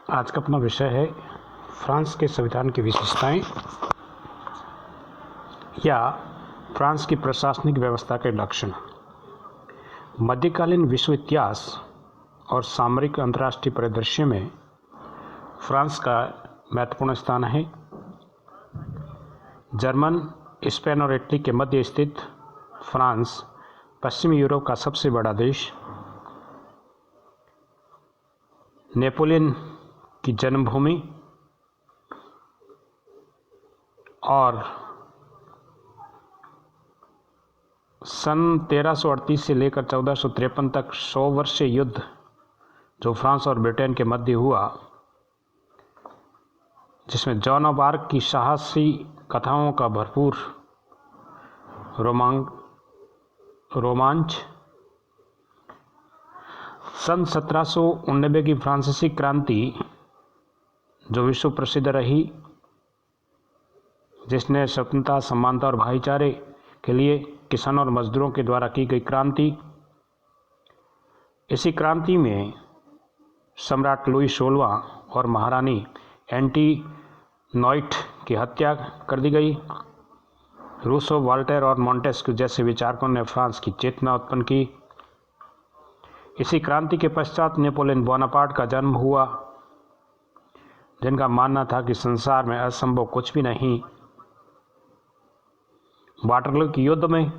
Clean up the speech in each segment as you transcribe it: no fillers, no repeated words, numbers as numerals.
आज का अपना विषय है फ्रांस के संविधान की विशेषताएं या फ्रांस की प्रशासनिक व्यवस्था के लक्षण। मध्यकालीन विश्व इतिहास और सामरिक अंतर्राष्ट्रीय परिदृश्य में फ्रांस का महत्वपूर्ण स्थान है। जर्मन, स्पेन और इटली के मध्य स्थित फ्रांस पश्चिमी यूरोप का सबसे बड़ा देश, नेपोलियन की जन्मभूमि और सन 1338 से लेकर 1453 तक 100 वर्षीय युद्ध जो फ्रांस और ब्रिटेन के मध्य हुआ, जिसमें जॉन ऑफ आर्क की साहसी कथाओं का भरपूर रोमांच, सन 1789 की फ्रांसीसी क्रांति जो विश्व प्रसिद्ध रही, जिसने स्वतंत्रता, समानता और भाईचारे के लिए किसानों और मजदूरों के द्वारा की गई क्रांति। इसी क्रांति में सम्राट लुई 16वां और महारानी एंटीनोइट की हत्या कर दी गई। रूसो, वॉल्टेयर और मोंटेस्क्यू जैसे विचारकों ने फ्रांस की चेतना उत्पन्न की। इसी क्रांति के पश्चात नेपोलियन बोनापार्ट का जन्म हुआ, जिनका मानना था कि संसार में असंभव कुछ भी नहीं। वाटरलू के युद्ध में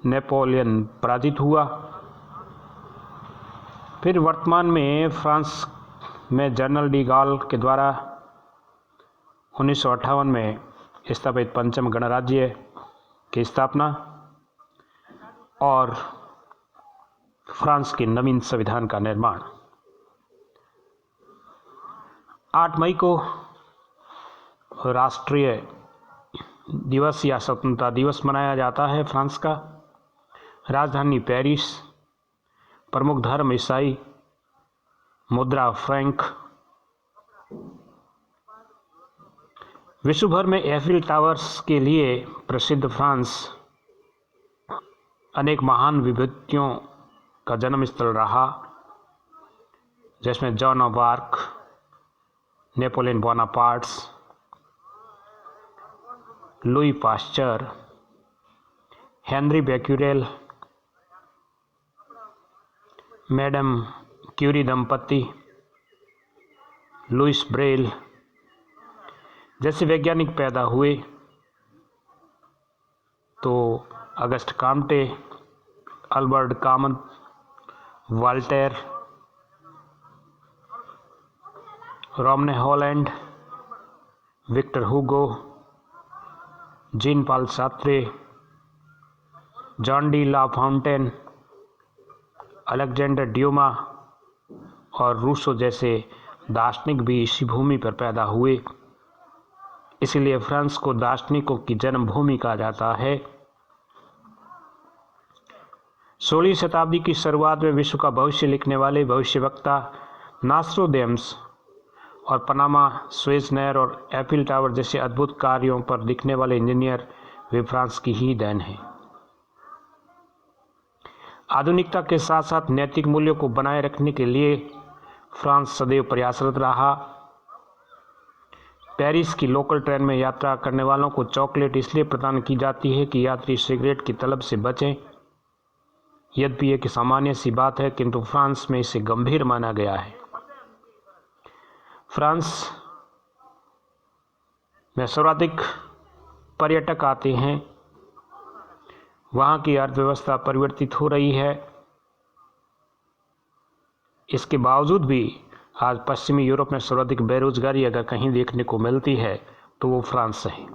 नेपोलियन पराजित हुआ। फिर वर्तमान में फ्रांस में जनरल डी गॉल के द्वारा 1958 में स्थापित पंचम गणराज्य की स्थापना और फ्रांस के नवीन संविधान का निर्माण। 8 मई को राष्ट्रीय दिवस या स्वतंत्रता दिवस मनाया जाता है फ्रांस का। राजधानी पेरिस, प्रमुख धर्म ईसाई, मुद्रा फ्रैंक। विश्व भर में एफिल टावर्स के लिए प्रसिद्ध फ्रांस अनेक महान विभूतियों का जन्म स्थल रहा, जिसमें Joan of Arc, Napoleon Bonaparte, Louis Pasteur, Henri Becquerel, Madame Curie दंपति, लुइस ब्रेल जैसे वैज्ञानिक पैदा हुए। तो Auguste Comte, Albert Camus, Voltaire, Romain Rolland, Victor Hugo, Jean Paul Sartre, Jean de La Fontaine, Alexandre Dumas और Rousseau जैसे दार्शनिक भी इसी भूमि पर पैदा हुए। इसीलिए फ्रांस को दार्शनिकों की जन्मभूमि कहा जाता है। 16वीं शताब्दी की शुरुआत में विश्व का भविष्य लिखने वाले भविष्यवक्ता नास्ट्रोडेम्स और पनामा, सुएज नहर और एफिल टावर जैसे अद्भुत कार्यों पर दिखने वाले इंजीनियर वे फ्रांस की ही देन हैं। आधुनिकता के साथ साथ नैतिक मूल्यों को बनाए रखने के लिए फ्रांस सदैव प्रयासरत रहा। पेरिस की लोकल ट्रेन में यात्रा करने वालों को चॉकलेट इसलिए प्रदान की जाती है कि यात्री सिगरेट की तलब से बचें। यद्यपि एक सामान्य सी बात है, किंतु फ्रांस में इसे गंभीर माना गया है। फ्रांस में सर्वाधिक पर्यटक आते हैं। वहाँ की अर्थव्यवस्था परिवर्तित हो रही है। इसके बावजूद भी आज पश्चिमी यूरोप में सर्वाधिक बेरोजगारी अगर कहीं देखने को मिलती है तो वो फ्रांस है।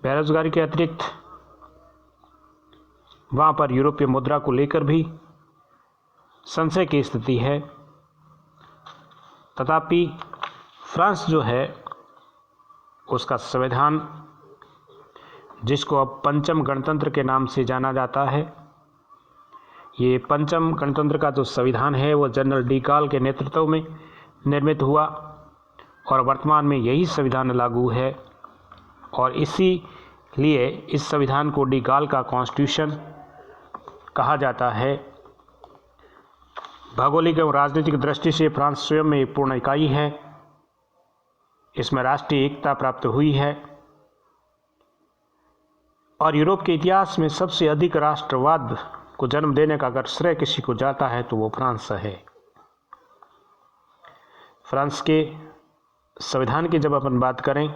बेरोजगारी के अतिरिक्त वहाँ पर यूरोपीय मुद्रा को लेकर भी संशय की स्थिति है। तथापि फ्रांस जो है उसका संविधान, जिसको अब पंचम गणतंत्र के नाम से जाना जाता है, ये पंचम गणतंत्र का जो संविधान है वो जनरल डी गॉल के नेतृत्व में निर्मित हुआ और वर्तमान में यही संविधान लागू है। और इसीलिए इस संविधान को डी गॉल का कॉन्स्टिट्यूशन कहा जाता है। भौगोलिक एवं राजनीतिक दृष्टि से फ्रांस स्वयं में एक पूर्ण इकाई है। इसमें राष्ट्रीय एकता प्राप्त हुई है और यूरोप के इतिहास में सबसे अधिक राष्ट्रवाद को जन्म देने का अगर श्रेय किसी को जाता है तो वो फ्रांस है। फ्रांस के संविधान की जब अपन बात करें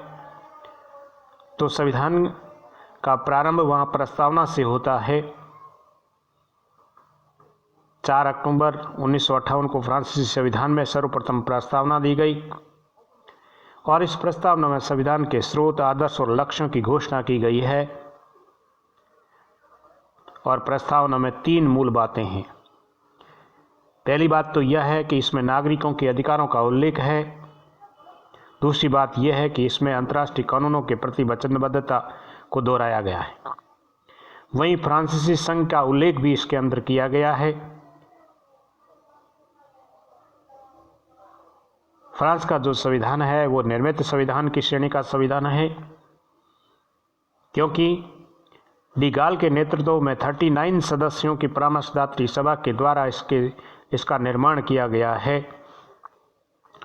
तो संविधान का प्रारंभ वहाँ प्रस्तावना से होता है। 4 अक्टूबर 1958 को फ्रांसीसी संविधान में सर्वप्रथम प्रस्तावना दी गई और इस प्रस्तावना में संविधान के स्रोत, आदर्श और लक्ष्यों की घोषणा की गई है। और प्रस्तावना में 3 मूल बातें हैं। पहली बात तो यह है कि इसमें नागरिकों के अधिकारों का उल्लेख है। दूसरी बात यह है कि इसमें अंतर्राष्ट्रीय कानूनों के प्रति वचनबद्धता को दोहराया गया है। वहीं फ्रांसीसी संघ का उल्लेख भी इसके अंदर किया गया है। फ्रांस का जो संविधान है वो निर्मित संविधान की श्रेणी का संविधान है, क्योंकि डी गाल के नेतृत्व में 39 सदस्यों की परामर्शदात्री सभा के द्वारा इसका निर्माण किया गया है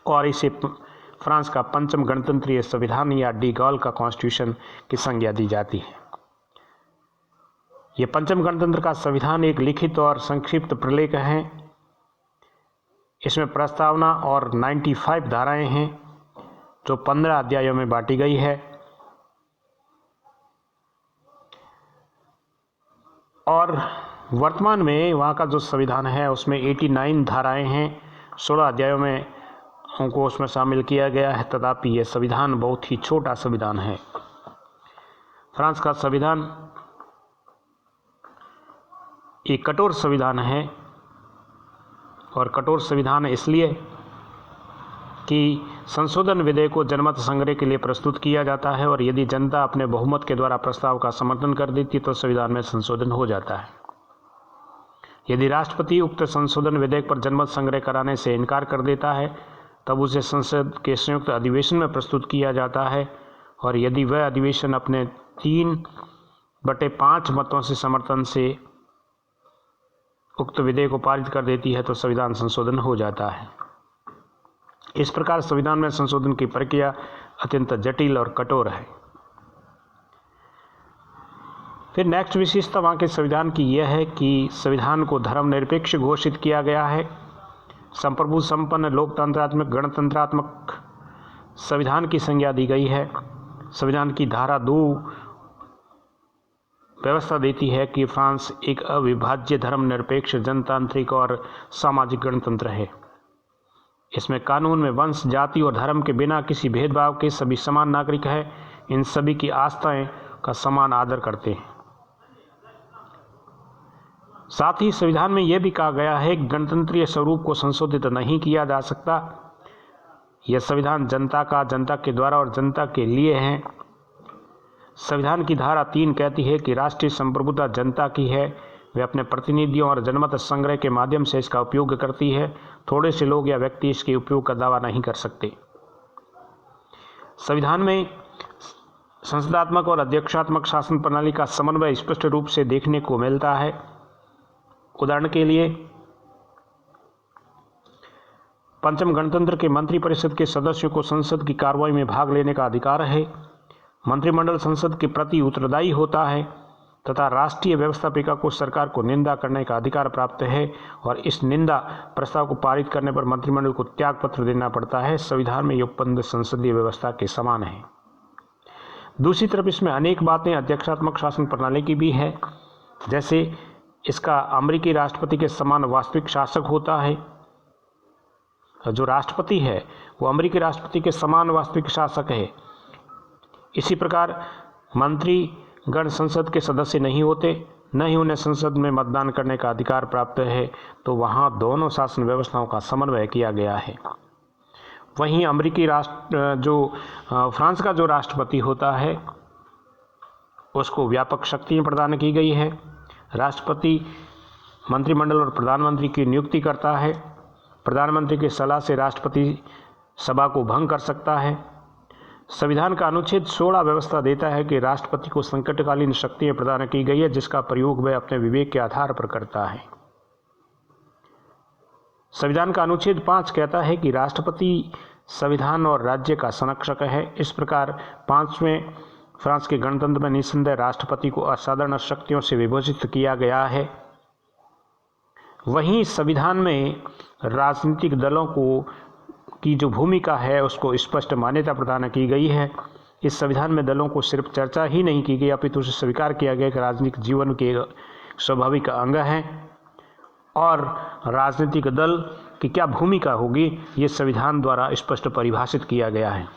और इसे फ्रांस का पंचम गणतंत्रीय संविधान या डी गाल का कॉन्स्टिट्यूशन की संज्ञा दी जाती है। ये पंचम गणतंत्र का संविधान एक लिखित और संक्षिप्त प्रलेख है। इसमें प्रस्तावना और 95 धाराएं हैं जो 15 अध्यायों में बांटी गई है और वर्तमान में वहाँ का जो संविधान है उसमें 89 धाराएं हैं, 16 अध्यायों में उनको उसमें शामिल किया गया है। तथापि यह संविधान बहुत ही छोटा संविधान है। फ्रांस का संविधान एक कठोर संविधान है और कठोर संविधान इसलिए कि संशोधन विधेयक को जनमत संग्रह के लिए प्रस्तुत किया जाता है और यदि जनता अपने बहुमत के द्वारा प्रस्ताव का समर्थन कर देती तो संविधान में संशोधन हो जाता है। यदि राष्ट्रपति उक्त संशोधन विधेयक पर जनमत संग्रह कराने से इनकार कर देता है तब उसे संसद के संयुक्त अधिवेशन में प्रस्तुत किया जाता है और यदि वह अधिवेशन अपने 3/5 मतों से समर्थन से उक्त विधेयक को पारित कर देती है तो संविधान संशोधन हो जाता है। इस प्रकार संविधान में संशोधन की प्रक्रिया अत्यंत जटिल और कठोर है। फिर नेक्स्ट विशेषता वहाँ के संविधान की यह है कि संविधान को धर्मनिरपेक्ष घोषित किया गया है। संप्रभु संपन्न लोकतंत्रात्मक गणतंत्रात्मक संविधान की संज्ञा दी गई है। संविधान की धारा 2 व्यवस्था देती है कि फ्रांस एक अविभाज्य धर्मनिरपेक्ष जनतांत्रिक और सामाजिक गणतंत्र है। इसमें कानून में वंश, जाति और धर्म के बिना किसी भेदभाव के सभी समान नागरिक हैं। इन सभी की आस्थाएं का समान आदर करते हैं। साथ ही संविधान में यह भी कहा गया है कि गणतंत्रीय स्वरूप को संशोधित नहीं किया जा सकता। यह संविधान जनता का, जनता के द्वारा और जनता के लिए है। संविधान की धारा 3 कहती है कि राष्ट्रीय संप्रभुता जनता की है। वे अपने प्रतिनिधियों और जनमत संग्रह के माध्यम से इसका उपयोग करती है। थोड़े से लोग या व्यक्ति इसके उपयोग का दावा नहीं कर सकते। संविधान में संसदात्मक और अध्यक्षात्मक शासन प्रणाली का समन्वय स्पष्ट रूप से देखने को मिलता है। उदाहरण के लिए पंचम गणतंत्र के मंत्रिपरिषद के सदस्यों को संसद की कार्रवाई में भाग लेने का अधिकार है। मंत्रिमंडल संसद के प्रति उत्तरदायी होता है तथा राष्ट्रीय व्यवस्थापिका को सरकार को निंदा करने का अधिकार प्राप्त है और इस निंदा प्रस्ताव को पारित करने पर मंत्रिमंडल को त्यागपत्र देना पड़ता है। संविधान में योगबद्ध संसदीय व्यवस्था के समान है। दूसरी तरफ इसमें अनेक बातें अध्यक्षात्मक शासन प्रणाली की भी है। जैसे इसका अमेरिकी राष्ट्रपति के समान वास्तविक शासक होता है। जो राष्ट्रपति है वो अमेरिकी राष्ट्रपति के समान वास्तविक शासक है। इसी प्रकार मंत्री गण संसद के सदस्य नहीं होते, न ही उन्हें संसद में मतदान करने का अधिकार प्राप्त है। तो वहाँ दोनों शासन व्यवस्थाओं का समन्वय किया गया है। वहीं अमेरिकी फ्रांस का जो राष्ट्रपति होता है उसको व्यापक शक्तियाँ प्रदान की गई है। राष्ट्रपति मंत्रिमंडल और प्रधानमंत्री की नियुक्ति करता है। प्रधानमंत्री की सलाह से राष्ट्रपति सभा को भंग कर सकता है। संविधान का अनुच्छेद 16 व्यवस्था देता है कि राष्ट्रपति को संकटकालीन शक्तियाँ प्रदान की गई है जिसका प्रयोग वह अपने विवेक के आधार पर करता है। संविधान का अनुच्छेद 5 कहता है कि राष्ट्रपति संविधान और राज्य का संरक्षक है। इस प्रकार 5वें फ्रांस के गणतंत्र में निस्संदेह राष्ट्रपति को असाधारण शक्तियों से विभूषित किया गया है। वहीं संविधान में राजनीतिक दलों की जो भूमिका है उसको स्पष्ट मान्यता प्रदान की गई है। इस संविधान में दलों को सिर्फ चर्चा ही नहीं की गई अपितु उसे स्वीकार किया गया कि राजनीतिक जीवन के स्वाभाविक अंग हैं और राजनीतिक दल की क्या भूमिका होगी ये संविधान द्वारा स्पष्ट परिभाषित किया गया है।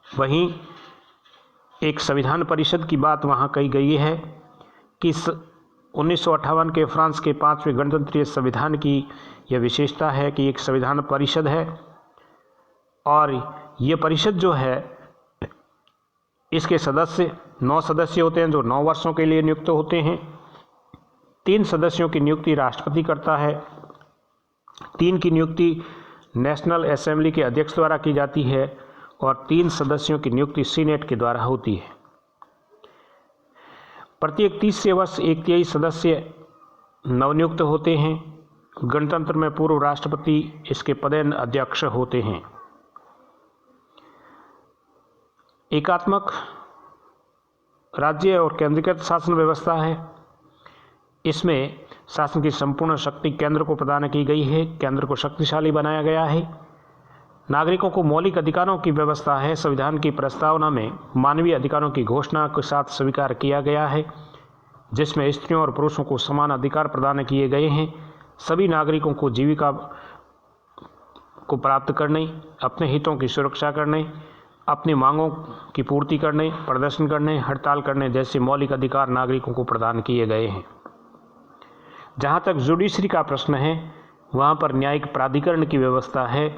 वहीं एक संविधान परिषद की बात वहाँ कही गई है कि 1958 के फ्रांस के 5वें गणतंत्रीय संविधान की यह विशेषता है कि एक संविधान परिषद है और ये परिषद जो है इसके सदस्य 9 सदस्य होते हैं जो 9 वर्षों के लिए नियुक्त होते हैं। 3 सदस्यों की नियुक्ति राष्ट्रपति करता है, 3 की नियुक्ति नेशनल असेंबली के अध्यक्ष द्वारा की जाती है और 3 सदस्यों की नियुक्ति सीनेट के द्वारा होती है। प्रत्येक 30 वर्ष 1/3 सदस्य नवनियुक्त होते हैं। गणतंत्र में पूर्व राष्ट्रपति इसके पदेन अध्यक्ष होते हैं। एकात्मक राज्य और केंद्रीकृत शासन व्यवस्था है। इसमें शासन की संपूर्ण शक्ति केंद्र को प्रदान की गई है। केंद्र को शक्तिशाली बनाया गया है। नागरिकों को मौलिक अधिकारों की व्यवस्था है। संविधान की प्रस्तावना में मानवीय अधिकारों की घोषणा के साथ स्वीकार किया गया है जिसमें स्त्रियों और पुरुषों को समान अधिकार प्रदान किए गए हैं। सभी नागरिकों को जीविका को प्राप्त करने, अपने हितों की सुरक्षा करने, अपनी मांगों की पूर्ति करने, प्रदर्शन करने, हड़ताल करने जैसे मौलिक अधिकार नागरिकों को प्रदान किए गए हैं। जहाँ तक जुडिशरी का प्रश्न है वहाँ पर न्यायिक प्राधिकरण की व्यवस्था है।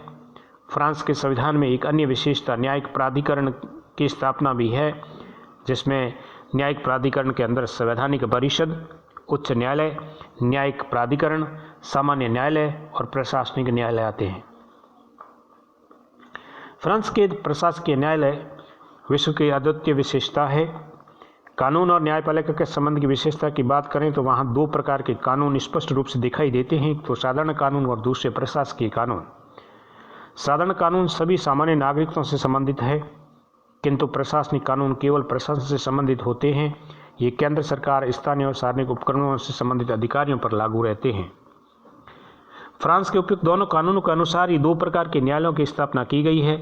फ्रांस के संविधान में एक अन्य विशेषता न्यायिक प्राधिकरण की स्थापना भी है जिसमें न्यायिक प्राधिकरण के अंदर संवैधानिक परिषद, उच्च न्यायालय, न्यायिक प्राधिकरण, सामान्य न्यायालय और प्रशासनिक न्यायालय आते हैं। फ्रांस के प्रशासकीय न्यायालय विश्व की अद्वितीय विशेषता है। कानून और न्यायपालिका के संबंध की विशेषता की बात करें तो वहाँ 2 प्रकार के कानून स्पष्ट रूप से दिखाई देते हैं, तो साधारण कानून और दूसरे प्रशासकीय कानून। साधारण कानून सभी सामान्य नागरिकों से संबंधित है किंतु प्रशासनिक कानून केवल प्रशासन से संबंधित होते हैं। ये केंद्र सरकार, स्थानीय और सार्वजनिक उपकरणों से संबंधित अधिकारियों पर लागू रहते हैं। फ्रांस के उपयुक्त दोनों कानूनों के अनुसार ही 2 प्रकार के न्यायालयों की स्थापना की गई है।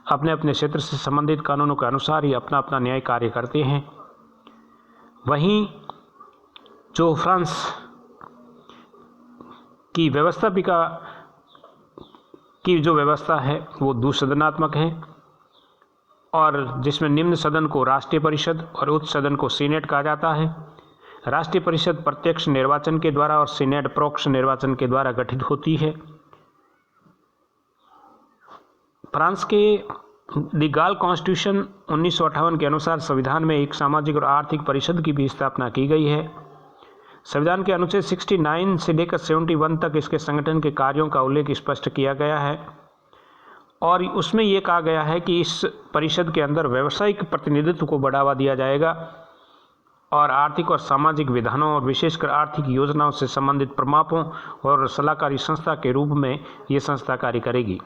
अपने अपने क्षेत्र से संबंधित कानूनों के अनुसार ही अपना अपना न्याय कार्य करते हैं। वहीं जो फ्रांस की व्यवस्था है वो द्विसदनात्मक है और जिसमें निम्न सदन को राष्ट्रीय परिषद और उच्च सदन को सीनेट कहा जाता है। राष्ट्रीय परिषद प्रत्यक्ष निर्वाचन के द्वारा और सीनेट परोक्ष निर्वाचन के द्वारा गठित होती है। फ्रांस के द गाल कॉन्स्टिट्यूशन 1958 के अनुसार संविधान में एक सामाजिक और आर्थिक परिषद की भी स्थापना की गई है। संविधान के अनुच्छेद 69 से लेकर 71 तक इसके संगठन के कार्यों का उल्लेख स्पष्ट किया गया है और उसमें यह कहा गया है कि इस परिषद के अंदर व्यावसायिक प्रतिनिधित्व को बढ़ावा दिया जाएगा और आर्थिक और सामाजिक विधानों और विशेषकर आर्थिक योजनाओं से संबंधित प्रमापों और सलाहकारी संस्था के रूप में ये संस्था कार्य करेगी।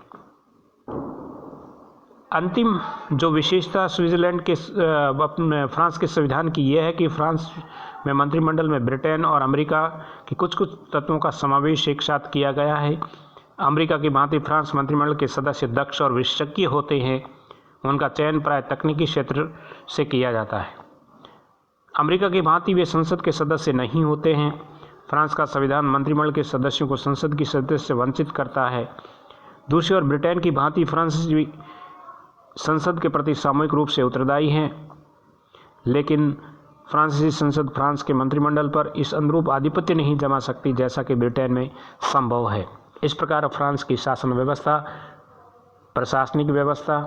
अंतिम जो विशेषता स्विट्जरलैंड के फ्रांस के संविधान की यह है कि फ्रांस में मंत्रिमंडल में ब्रिटेन और अमेरिका के कुछ तत्वों का समावेश एक साथ किया गया है। अमेरिका की भांति फ्रांस मंत्रिमंडल के सदस्य दक्ष और विशेषज्ञ होते हैं। उनका चयन प्राय तकनीकी क्षेत्र से किया जाता है। अमेरिका की भांति वे संसद के सदस्य नहीं होते हैं। फ्रांस का संविधान मंत्रिमंडल के सदस्यों को संसद की सदस्य से वंचित करता है। दूसरी ओर ब्रिटेन की भांति फ्रांस भी संसद के प्रति सामूहिक रूप से उत्तरदायी हैं, लेकिन फ्रांसीसी संसद फ्रांस के मंत्रिमंडल पर इस अनुरूप आधिपत्य नहीं जमा सकती जैसा कि ब्रिटेन में संभव है। इस प्रकार फ्रांस की शासन व्यवस्था, प्रशासनिक व्यवस्था,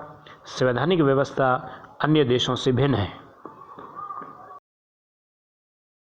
संवैधानिक व्यवस्था अन्य देशों से भिन्न है।